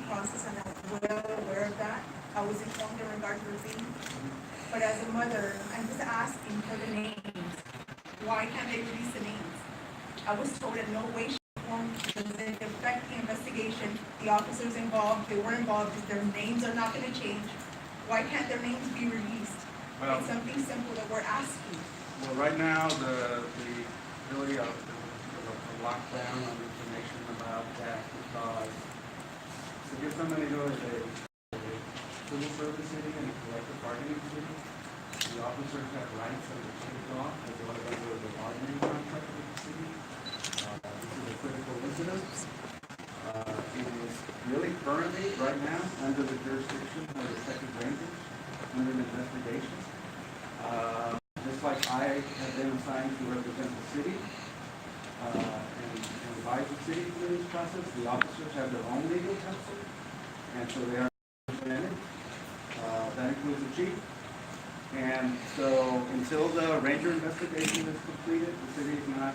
process, and I'm well aware of that. I was informed in regards to the fee. But as a mother, I'm just asking for the names. Why can't they release the names? I was told in no way, shape, or form does it affect the investigation. The officers involved, they were involved, their names are not gonna change. Why can't their names be released? Well, it's something simple that we're asking. well, right now, the really a lockdown on information about that because City of San Benito is a civil service city and a collective bargaining city. The officers have rights under state law as well as under the bargaining contract with the city. This is a critical incident. It is really currently, right now, under the jurisdiction of the Second Rangers, under an investigation. Just like I have been assigned to represent the city and advise the city through this process, the officers have their own legal counsel, and so they are represented. That includes the chief. And so until the ranger investigation is completed, the city is not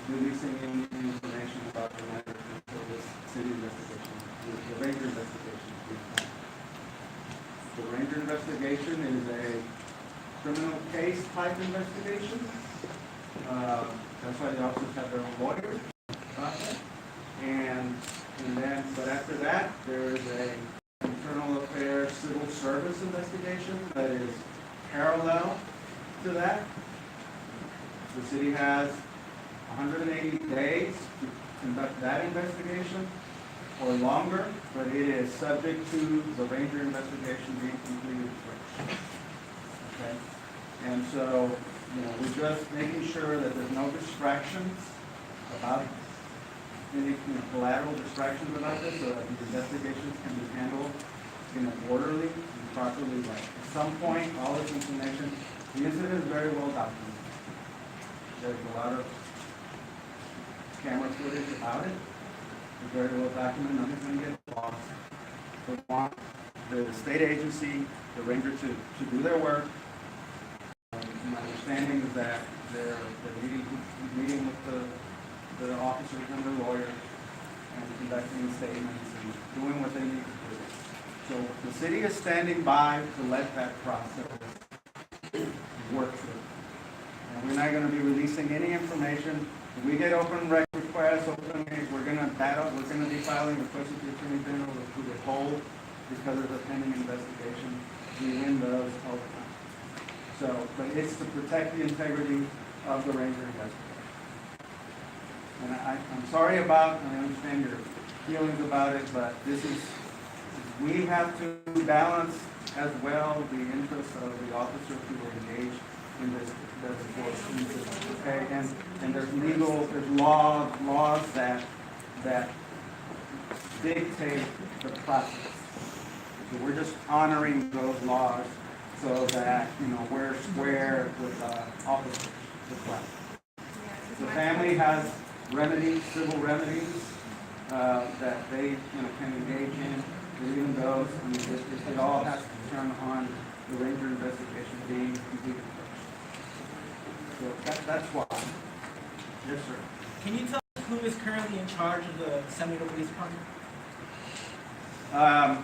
releasing any information about the matter until this city investigation, the ranger investigation is being done. The ranger investigation is a criminal case type investigation. That's why the officers have their own lawyers process. And then, but after that, there is a internal affairs civil service investigation that is parallel to that. The city has 180 days to conduct that investigation or longer, but it is subject to the ranger investigation being completed first. Okay? And so, we're just making sure that there's no distractions about any collateral distractions about this, so that these investigations can be handled in an orderly and properly way. At some point, all this information, the incident is very well documented. There's a lot of camera footage about it. It's very well documented. Nothing's going to get lost. We want the state agency, the ranger, to do their work. My understanding is that they're meeting with the officers and the lawyers and conducting statements and doing what they need to do. So the city is standing by to let that process work through. And we're not going to be releasing any information. If we get open rec requests, we're going to be filing requests with the Attorney General to withhold because of the pending investigation. We win those all the time. So, but it's to protect the integrity of the ranger investigation. And I'm sorry about, and I understand your feelings about it, but we have to balance as well the interests of the officers who are engaged in this enforcement. Okay, and there's laws that dictate the process. So we're just honoring those laws so that we're square with officers as well. The family has remedies, civil remedies that they can engage in. Even those, it all has to turn on the ranger investigation being completed first. So that's why. Yes, sir. Can you tell us who is currently in charge of the San Benito Police Department?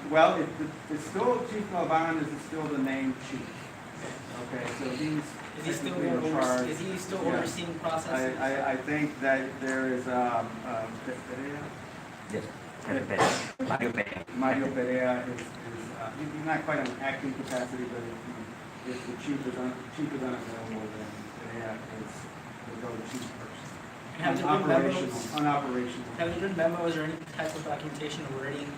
Well, it's still Chief Galvan is still the named chief. Okay, so he's still in charge. Is he still overseeing processes? I think that there is Yes. Mario Perea is he's not quite an acting capacity, but if the chief is unavailable, then Perea will go to chief first. Have there been memos? Unoperational. Have there been memos or any type of documentation alerting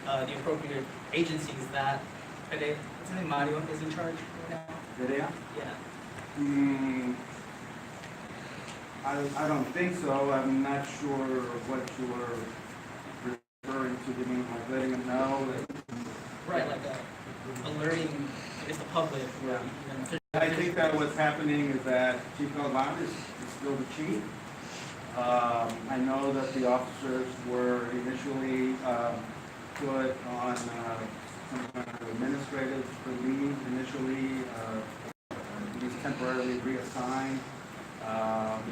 the appropriate agencies that what's his name, Mario is in charge right now? Perea? Yeah. I don't think so. I'm not sure what you were referring to. You mean like letting them know that? Right, like alerting, I guess, the public. Yeah. Even I think that what's happening is that Chief Galvan is still the chief. I know that the officers were initially put on some kind of administrative leave initially. He's temporarily reassigned.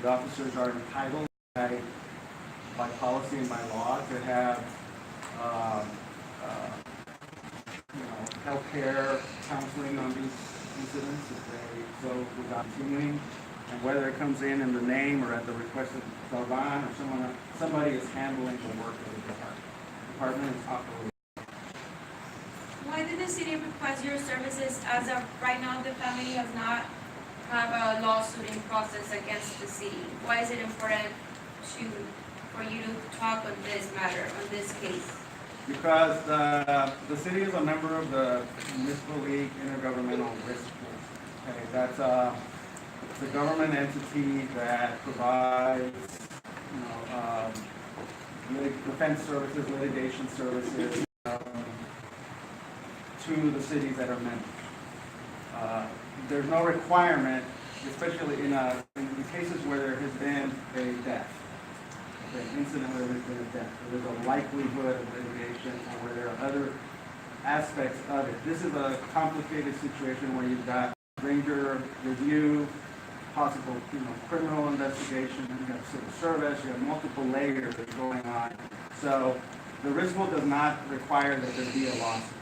The officers are entitled by policy and by law to have um, healthcare counseling on these incidents if they so without continuing, and whether it comes in the name or at the request of Salvan or somebody is handling the work of the department. The department is operating. Why did the city request your services as of right now? The family has not have a lawsuiting process against the city. Why is it important for you to talk on this matter, on this case? Because the city is a member of the Municipal League Intergovernmental Risk Pool. Okay, that's it's a government entity that provides, defense services, litigation services to the cities that are members. There's no requirement, especially in cases where there has been a death. An incident where there's been a death, where there's a likelihood of litigation, or where there are other aspects of it. This is a complicated situation where you've got ranger review, possible criminal investigation, and you have civil service, you have multiple layers going on. So the risk pool does not require that there be a lawsuit.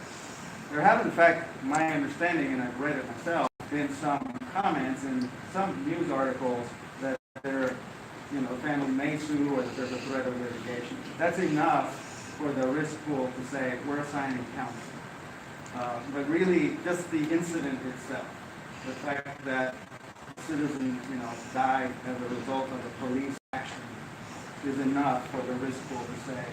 There have, in fact, my understanding, and I've read it myself, been some comments in some news articles that there family may sue or that there's a threat of litigation. That's enough for the risk pool to say, we're assigning counsel. But really, just the incident itself, the fact that a citizen, died as a result of a police action is enough for the risk pool to say,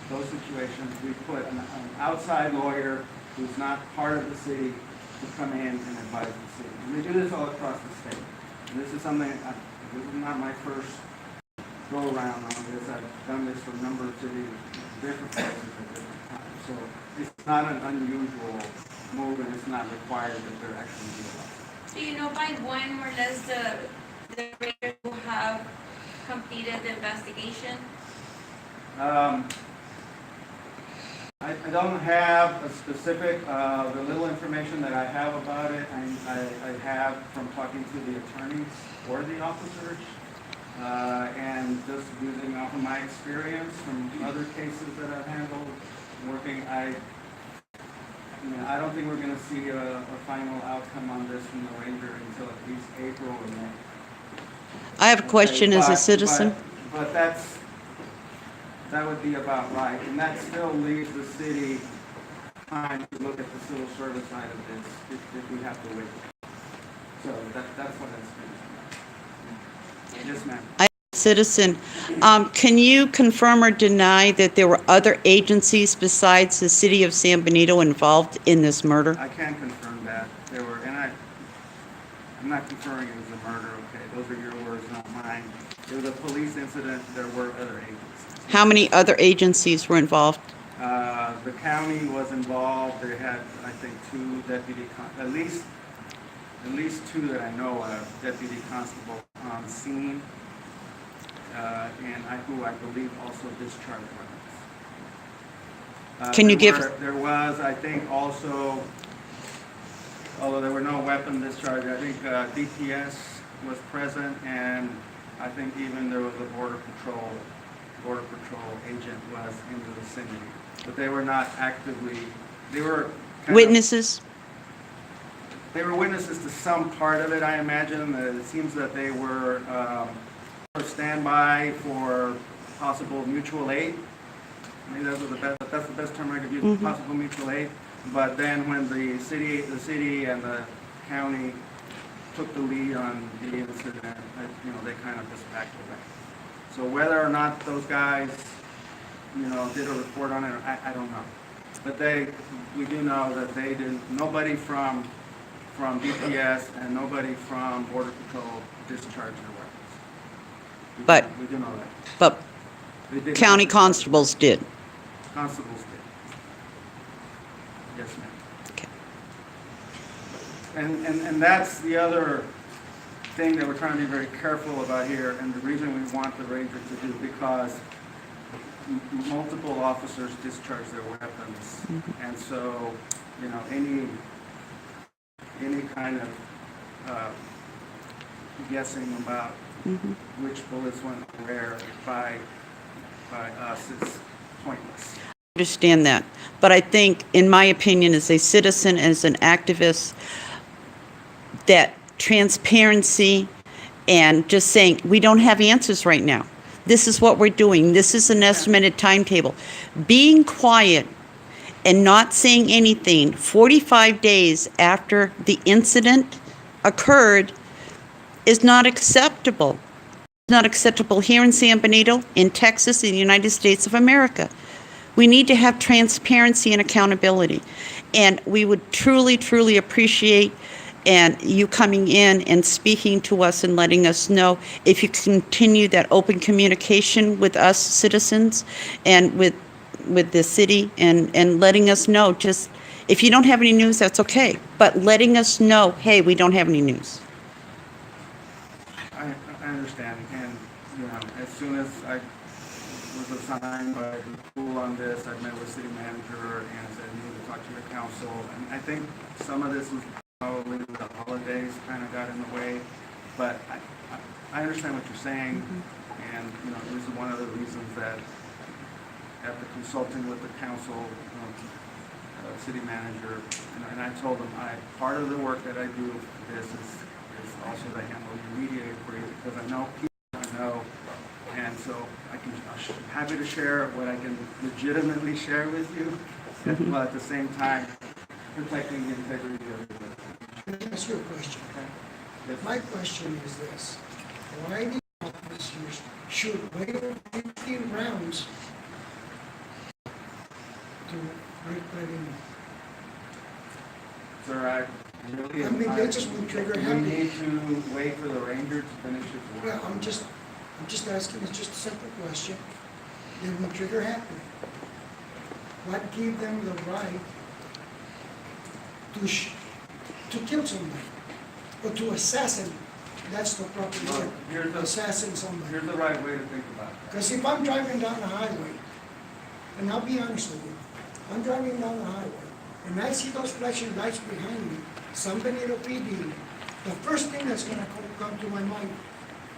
those situations, we put an outside lawyer who's not part of the city to come in and advise the city. And they do this all across the state. And this is something, this is not my first go around on this. I've done this for a number of cities, different places at different times. So it's not an unusual move, and it's not required that there actually be a lawsuit. Do you know by when more or less the raiders will have completed the investigation? I don't have a specific, the little information that I have about it, I have from talking to the attorneys or the officers. And just using off of my experience from other cases that I've handled, working, I don't think we're going to see a final outcome on this from the ranger until at least April or May. I have a question as a citizen. But that would be about right, and that still leaves the city time to look at the civil service side of this if we have to wait. So that's what it's been. Yes, ma'am. I am a citizen. Can you confirm or deny that there were other agencies besides the City of San Benito involved in this murder? I can confirm that there were, and I'm not confirming it was a murder. Okay, those are your words, not mine. It was a police incident. There were other agencies. How many other agencies were involved? The county was involved. They had, I think, at least two that I know of, deputy constable on scene, and who I believe also discharged weapons. Can you give? There was, I think, also, although there were no weapon discharge, I think DPS was present, and I think even there was a border patrol agent was in the vicinity, but they were not actively. They were Witnesses? They were witnesses to some part of it, I imagine. It seems that they were standby for possible mutual aid. Maybe that's the best term I could use, possible mutual aid. But then when the city and the county took the lead on the incident, they kind of just backed away. So whether or not those guys, did a report on it, I don't know. But we do know that they didn't. Nobody from DPS and nobody from Border Patrol discharged their weapons. We do know that. But county constables did. Constables did. Yes, ma'am. Okay. And that's the other thing that we're trying to be very careful about here, and the reason we want the ranger to do, because multiple officers discharge their weapons, and so any kind of guessing about which bullets went where by us is pointless. understand that. But I think, in my opinion, as a citizen, as an activist, that transparency and just saying, we don't have answers right now. This is what we're doing. This is an estimated timetable. Being quiet and not saying anything 45 days after the incident occurred is not acceptable. It's not acceptable here in San Benito, in Texas, in the United States of America. We need to have transparency and accountability. And we would truly, truly appreciate you coming in and speaking to us and letting us know if you continue that open communication with us citizens and with the city and letting us know. Just if you don't have any news, that's okay. But letting us know, hey, we don't have any news. I understand, and, you know, as soon as I was assigned by the school on this, I met with city manager and said, you need to talk to your council, and I think some of this was probably the holidays kind of got in the way, but I understand what you're saying, and, you know, this is one of the reasons that after consulting with the council, city manager, and I told them, part of the work that I do for this is also to handle your media inquiry, because I know people I know, and so I'm happy to share what I can legitimately share with you, but at the same time, protecting the integrity of the business. Let me ask you a question. Yes. My question is this: why the officers shoot way over 15 rounds to Rick Trevino? Sir, I mean, they just won't trigger we happy. need to wait for the ranger to finish his work. Yeah, I'm just asking. It's just a simple question. They won't trigger happy. What gave them the right to kill somebody or to assassinate? That's the proper Well, word. here's Assassinate somebody. the right way to think about that. Because if I'm driving down the highway, and I'll be honest with you, I'm driving down the highway, and I see those flashing lights behind me, San Benito PD, the first thing that's gonna come to my mind,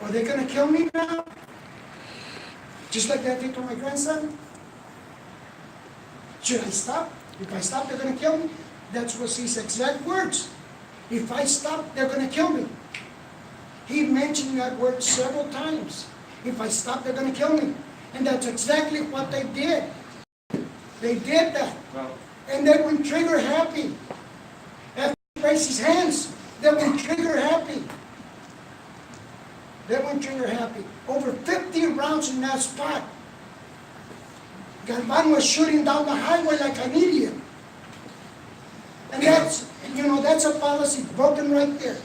are they gonna kill me now? Just like that did to my grandson? Should I stop? If I stop, they're gonna kill me? That's what his exact words. If I stop, they're gonna kill me. He mentioned that word several times. If I stop, they're gonna kill me. And that's exactly what they did. They did that. Well, And they went trigger happy. After he raised his hands, they went trigger happy. They went trigger happy. Over 50 rounds in that spot. Galvan was shooting down the highway like an idiot. And that's, that's a policy broken right there.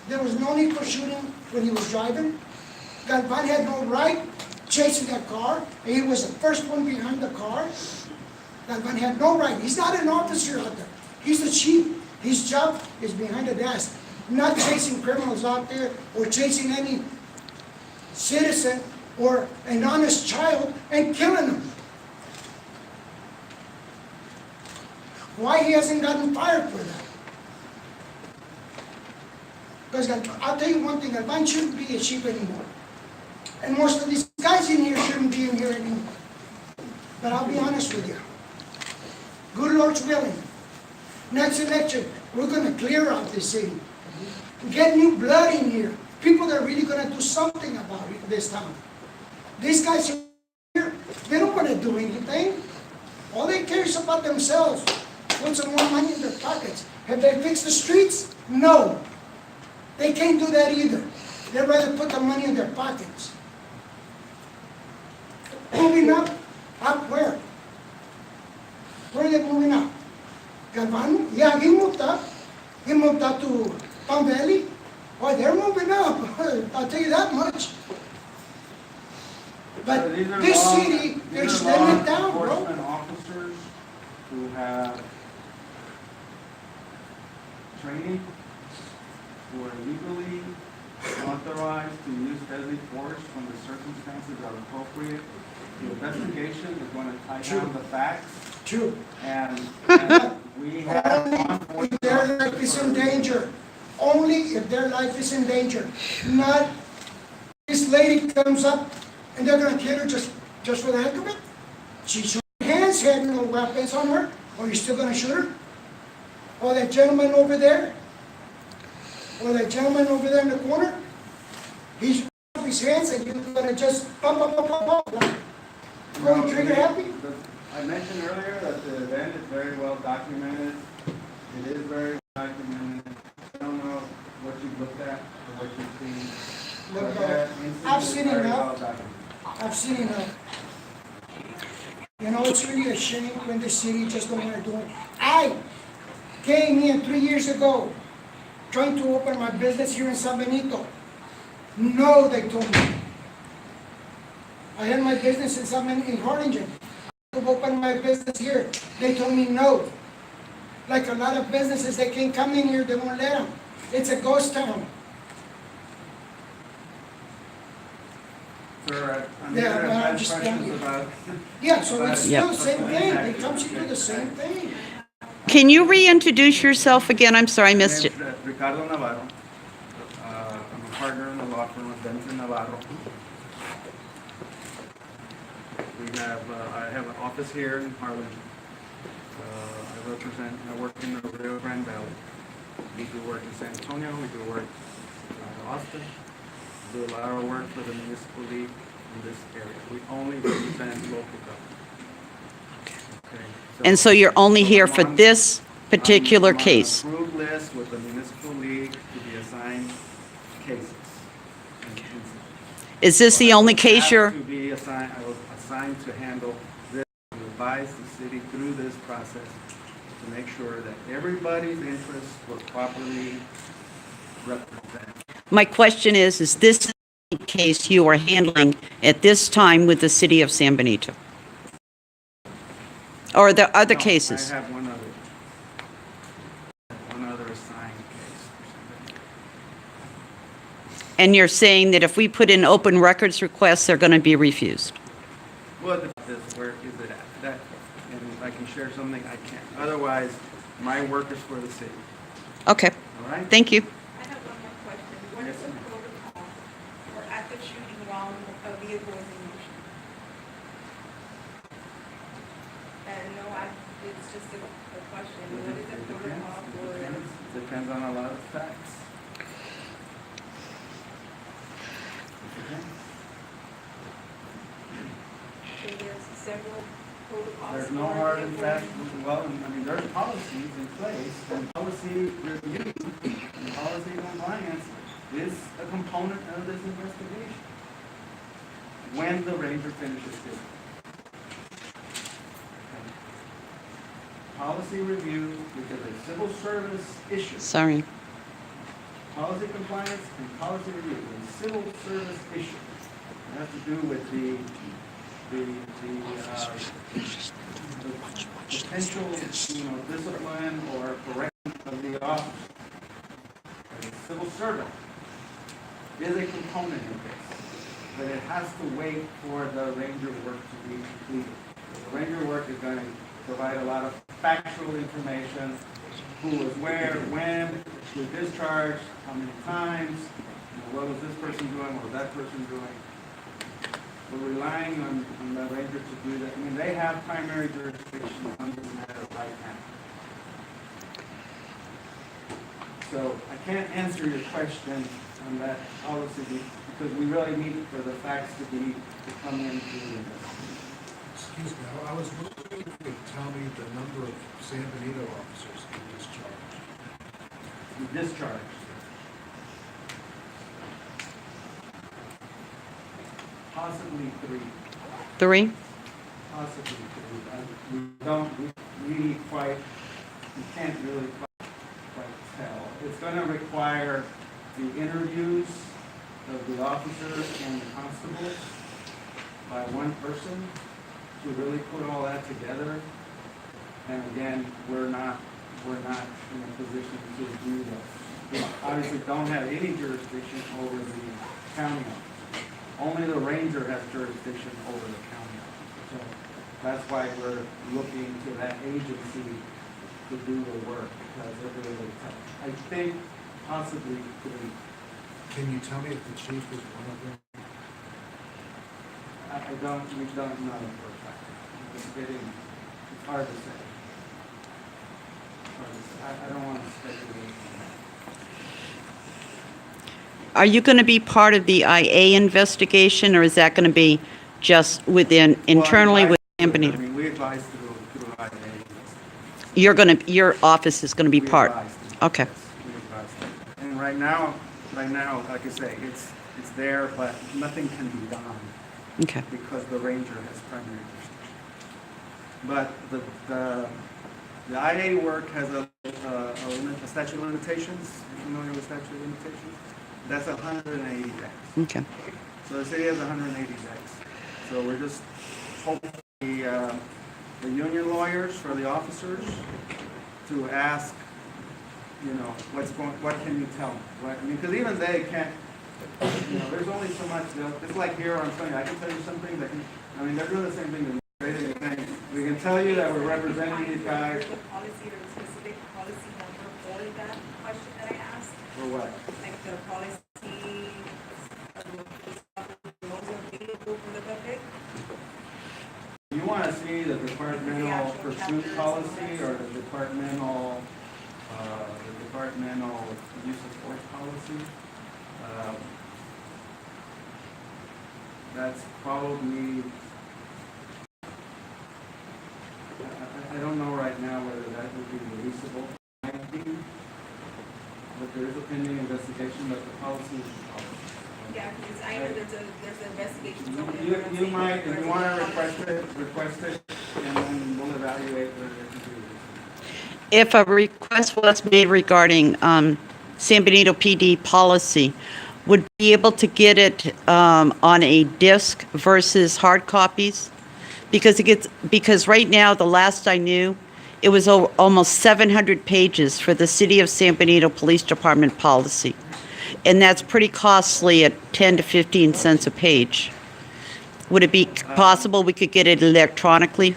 There was no need for shooting when he was driving. Galvan had no right chasing that car. And he was the first one behind the car. Galvan had no right. He's not an officer out there. He's the chief. His job is behind the desk, not chasing criminals out there or chasing any citizen or an honest child and killing them. Why he hasn't gotten fired for that? Because I'll tell you one thing, Galvan shouldn't be a chief anymore. And most of these guys in here shouldn't be in here anymore. But I'll be honest with you. Good Lord's willing, next election, we're going to clear out this city. Get new blood in here. People that are really going to do something about it this town. These guys are here, they don't want to do anything. All they care is about themselves. Want some more money in their pockets. Have they fixed the streets? No. They can't do that either. They'd rather put the money in their pockets. Moving up where? Where are they moving up? Galvan? Yeah, he moved up. He moved up to Palm Valley. Boy, they're moving up. I'll tell you that much. But this city, they're slowing it down, bro. Enforcement officers who have training, who are legally authorized to use deadly force when the circumstances are appropriate. The investigation is going to tie down the facts. True. And we have Only if their life is in danger. Only if their life is in danger. Not this lady comes up and they're going to kill her just for the heck of it. She showed her hands. guys had no weapons on her, or you still gonna shoot her? Or that gentleman over there? Or that gentleman over there in the corner? He's up his hands and you're gonna just bump, bump, bump, bump, bump. Going No, trigger happy? I mentioned earlier that the event is very well documented. It is very well documented. I don't know what you've looked at or what you've seen. Look, but that incident I've is seen very enough. well documented. I've seen enough. You know, it's really a shame when the city just don't wanna do it. I came in 3 years ago, trying to open my business here in San Benito. No, they told me. I had my business in San Benito, in Harlingen. I could open my business here. They told me no. Like a lot of businesses, they can't come in here, they won't let them. It's a ghost town. Sir, I'm Yeah, here to no, I'm ask just questions telling you. about. Yeah, so it's still the Yep. same thing. They come to do the same thing. Can you reintroduce yourself again? I'm sorry, I My missed name's it. Ricardo Navarro. I'm a partner in the law firm of Benson Navarro. I have an office here in Harlem. I work in the Rio Grande Valley. We do work in San Antonio, we do work in Austin. We do a lot of work for the municipal league in this area. We only represent local government. Okay, And so you're only here for I'm on- this particular I'm case? on an approved list with the municipal league to be assigned cases. Is this the only case I you're, was assigned to handle this, to advise the city through this process to make sure that everybody's interests were properly represented. my question is this the case you are handling at this time with the city of San Benito? Or are there other No, cases? I have one other assigned case for somebody. And you're saying that if we put in open records requests, they're going to be refused? Well, where is it at? That, and if I can share something, I can. Otherwise, my work is for the city, Okay, all right? thank you. I have one more question. What is the protocol for at the shooting while a vehicle is in motion? And no, it's just a question. What is the protocol for? Depends on a lot of facts. So there's several protocols. There's no for hard and vehicles. fast, well, I mean, there's policies in place, and policy review and policy compliance is a component of this investigation. When the ranger finishes his. Policy review, because a civil service issue. Sorry. Policy compliance and policy review, a civil service issue. It has to do with the potential, discipline or correction of the officer. As a civil servant is a component of this, but it has to wait for the ranger work to be completed. The ranger work is going to provide a lot of factual information, who was where, when, who discharged, how many times, what was this person doing, what was that person doing. We're relying on the ranger to do that. I mean, they have primary jurisdiction on this matter right now. So I can't answer your question on that policy because we really need for the facts to come in through the investigation. Excuse me, I was wondering if you could tell me the number of San Benito officers in discharge. Discharged. Possibly three. Three? Possibly three. We can't really quite tell. It's going to require the interviews of the officers and the constables by one person to really put all that together. And again, we're not in a position to do that. We obviously don't have any jurisdiction over the county office. Only the ranger has jurisdiction over the county office. So that's why we're looking to that agency to do the work, because they're really tough. I think possibly three. Can you tell me if the chief is one of them? We don't know for a fact. I'm just getting Hard to say. Hard to say. I don't want to speculate on that. Are you going to be part of the IA investigation, or is that going to be just within, internally Well, with San I Benito? mean, we advise through IA. Your office is going to be We part? advise them. Okay. Yes, we advise them. And right now, like I say, it's there, but nothing can be done Okay. because the ranger has primary jurisdiction. But the IA work has a statute of limitations. Are you familiar with statute of limitations? That's 180 days. Okay. So the city has 180 days. So we're just hoping the union lawyers for the officers to ask, what can you tell them? Because even they can't, there's only so much, it's like here on Sunday, I can tell you some things, they're doing the same thing to me. They're saying, we can tell you that we're representing these guys. The policy or specific policy number for that question that I asked, For what? like the policy of motor vehicle for the public. You want to see the departmental actual pursuit chapters policy and or the departmental use of force policy? That's probably, I don't know right now whether that would be releasable. Might be, but there is a pending investigation, but the policy is the policy. Yeah, because I know there's an investigation. going You on. might, if you want to request it, and then we'll evaluate whether it can be released. If a request was made regarding San Benito PD policy, would be able to get it on a disc versus hard copies? Because right now, the last I knew, it was almost 700 pages for the City of San Benito Police Department policy. And that's pretty costly at 10 to 15 cents a page. Would it be possible we could get it electronically?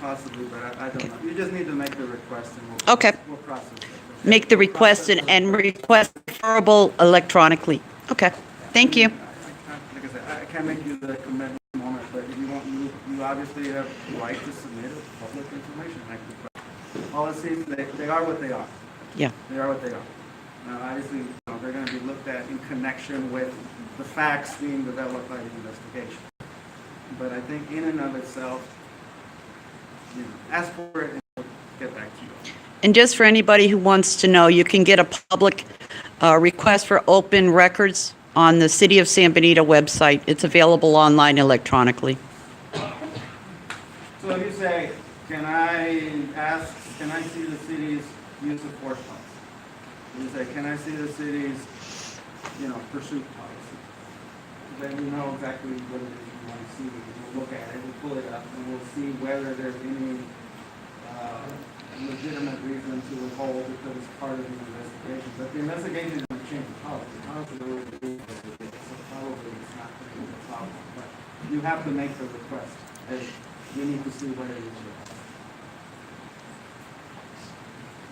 Possibly, but I don't know. You just need to make the request and we'll, Okay. we'll process it. Make the request and request preferable electronically. Okay, thank you. Like I said, I can't make you the commitment at the moment, but if you want, you obviously have the right to submit public information. Policies, they are what they are. Yeah. They are what they are. Now, obviously, they're going to be looked at in connection with the facts being developed by the investigation. But I think in and of itself, ask for it and we'll get back to you. And just for anybody who wants to know, you can get a public request for open records on the City of San Benito website. It's available online electronically. So if you say, can I see the city's use of force policy? You say, can I see the city's, pursuit policy? Then we know exactly what it is you want to see. We'll look at it, we'll pull it up, and we'll see whether there's any legitimate reason to withhold because it's part of the investigation. But the investigation is going to change the policy. The policy is already being investigated, so probably it's not going to be a problem. But you have to make the request. We need to see what it is.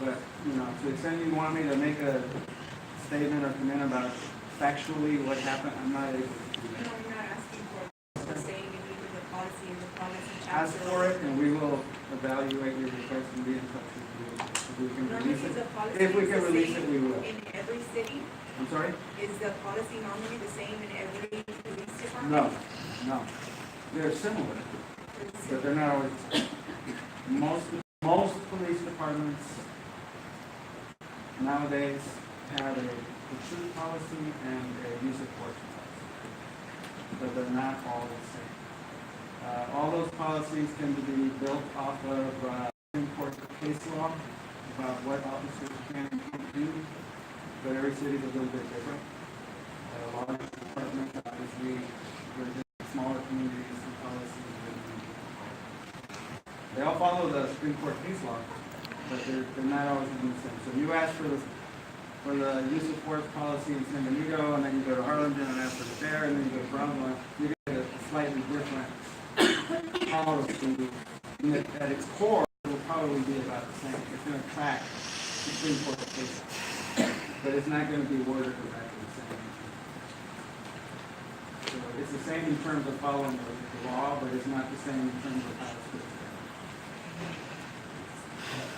But, to the extent you want me to make a statement or comment about factually what happened, I'm not able to do No, that. you're not asking for saying in either the policy and the policy chapter. Ask for it, and we will evaluate your request and be in touch with you. If we can Normally, release is the it. policy If we can the release same it, we will. in every city? I'm sorry? Is the policy normally the same in every police department? No. They're similar, but they're not always the same. Most police departments nowadays have a pursuit policy and a use of force policy, but they're not all the same. All those policies tend to be built off of Supreme Court case law about what officers can and can't do, but every city is a little bit different. Large departments, obviously, we're just smaller communities and policies. They all follow the Supreme Court case law, but they're not always the same. So you ask for the use of force policy in San Benito, and then you go to Harlingen and ask for it there, and then you go to Brownwood, you get a slightly different policy. At its core, it will probably be about the same. It's going to track Supreme Court cases, but it's not going to be worded exactly the same. So it's the same in terms of following the law, but it's not the same in terms of how it's distributed.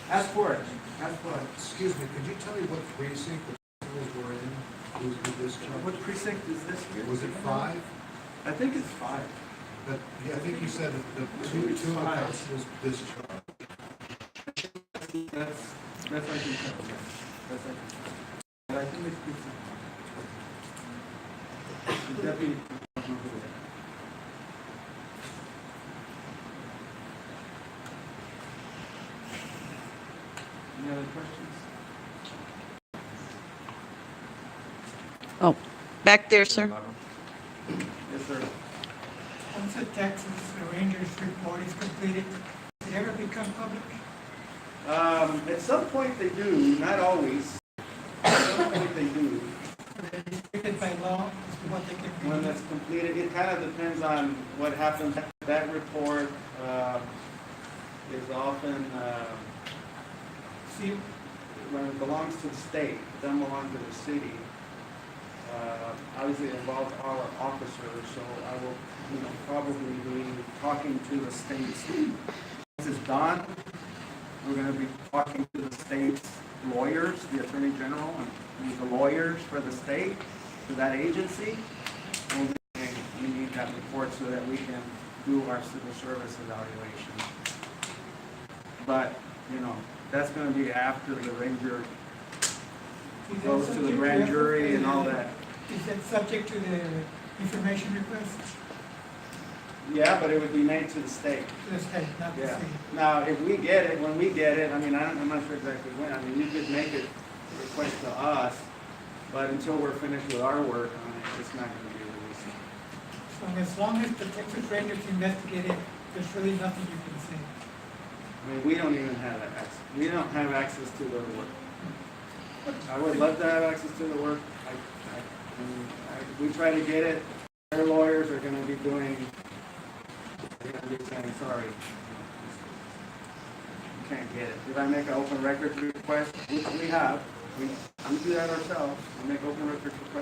Ask for it, ask for it. Excuse me, could you tell me what precinct the schools were in, who's been discharged? What precinct is this here? Was it 5? I think it's 5. But, yeah, I think you said that the two of the councils discharged. That's I can tell, yes. That's I can tell. But I think it's precinct 5. The deputy. Any other questions? Oh, back there, sir. Yes, sir. Once the Texas Rangers report is completed, does it ever become public? At some point they do, not always. At some point they do. They're restricted by law as to what they can do. When that's completed, it kind of depends on what happens. That report is often, See, when it belongs to the state, it doesn't belong to the city. Obviously, it involves our officers, so I will, probably be talking to the state's. Once it's done, we're going to be talking to the state's lawyers, the attorney general, and the lawyers for the state, to that agency. And we need that report so that we can do our civil service evaluation. But, that's going to be after the ranger is that goes to the subject grand jury and all the- that. Is that subject to the information request Yeah, but it would be made to the state. to the state, not the Yeah. city? Now, if we get it, when we get it, I'm not sure exactly when. You could make it a request to us, but until we're finished with our work on it, it's not going to be released. So as long as the Texas Rangers investigate it, there's really nothing you can say. We don't even have that access. We don't have access to their work. I would love to have access to the work. We try to get it. Their lawyers are going to be saying, sorry, you can't get it. Did I make an open records request? Which we have. We do that ourselves. We make open records requests